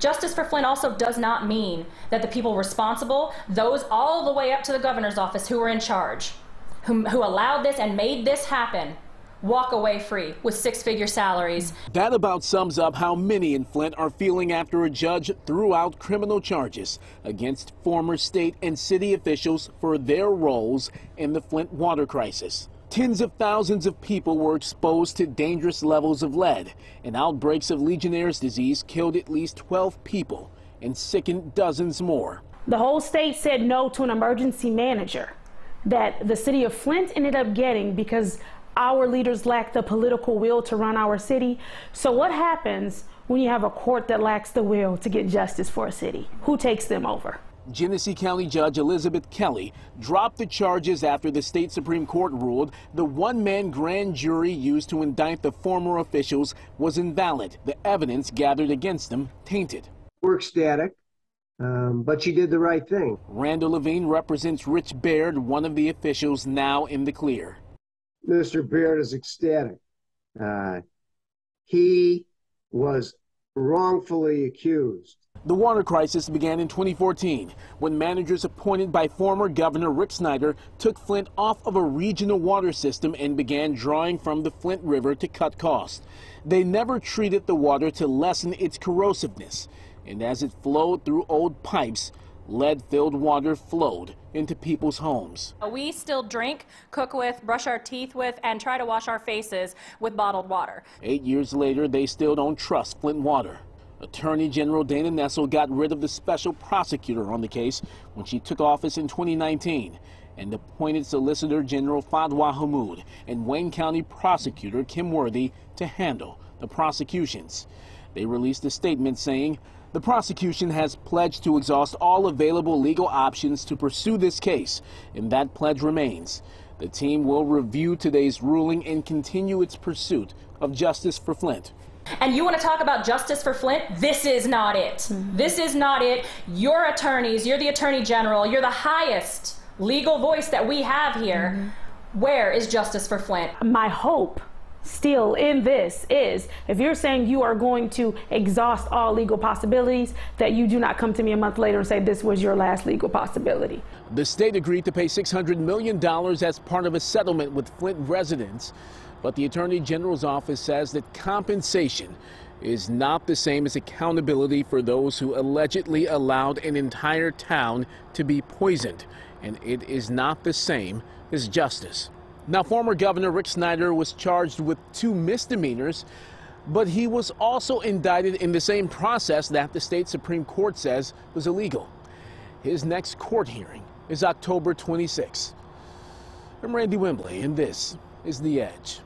Justice for Flint also does not mean that the people responsible, those all the way up to the governor's office who were in charge, who allowed this and made this happen, walk away free with six-figure salaries. That about sums up how many in Flint are feeling after a judge threw out criminal charges against former state and city officials for their roles in the Flint water crisis. Tens of thousands of people were exposed to dangerous levels of lead, and outbreaks of Legionnaire's disease killed at least 12 people and sickened dozens more. The whole state said no to an emergency manager that the city of Flint ended up getting because our leaders lack the political will to run our city. So what happens when you have a court that lacks the will to get justice for a city? Who takes them over? Genesee County Judge Elizabeth Kelly dropped the charges after the state Supreme Court ruled the one-man grand jury used to indict the former officials was invalid. The evidence gathered against them tainted. We're ecstatic, but she did the right thing. Randall Levine represents Rich Baird, one of the officials now in the clear. Mr. Baird is ecstatic. He was wrongfully accused. The water crisis began in 2014 when managers appointed by former Governor Rick Snyder took Flint off of a regional water system and began drawing from the Flint River to cut costs. They never treated the water to lessen its corrosiveness, and as it flowed through old pipes, lead-filled water flowed into people's homes. We still drink, cook with, brush our teeth with, and try to wash our faces with bottled water. 8 years later, they still don't trust Flint water. Attorney General Dana Nessel got rid of the special prosecutor on the case when she took office in 2019 and appointed Solicitor General Fadwa Hamoud and Wayne County Prosecutor Kim Worthy to handle the prosecutions. They released a statement saying, "The prosecution has pledged to exhaust all available legal options to pursue this case, and that pledge remains. The team will review today's ruling and continue its pursuit of justice for Flint." And you want to talk about justice for Flint? This is not it. This is not it. Your attorneys, you're the Attorney General, you're the highest legal voice that we have here. Where is justice for Flint? My hope still in this is, if you're saying you are going to exhaust all legal possibilities, that you do not come to me a month later and say this was your last legal possibility. The state agreed to pay $600 million as part of a settlement with Flint residents, but the Attorney General's office says that compensation is not the same as accountability for those who allegedly allowed an entire town to be poisoned, and it is not the same as justice. Now, former Governor Rick Snyder was charged with 2 misdemeanors, but he was also indicted in the same process that the state Supreme Court says was illegal. His next court hearing is October 26. I'm Randy Wembley, and this is The Edge.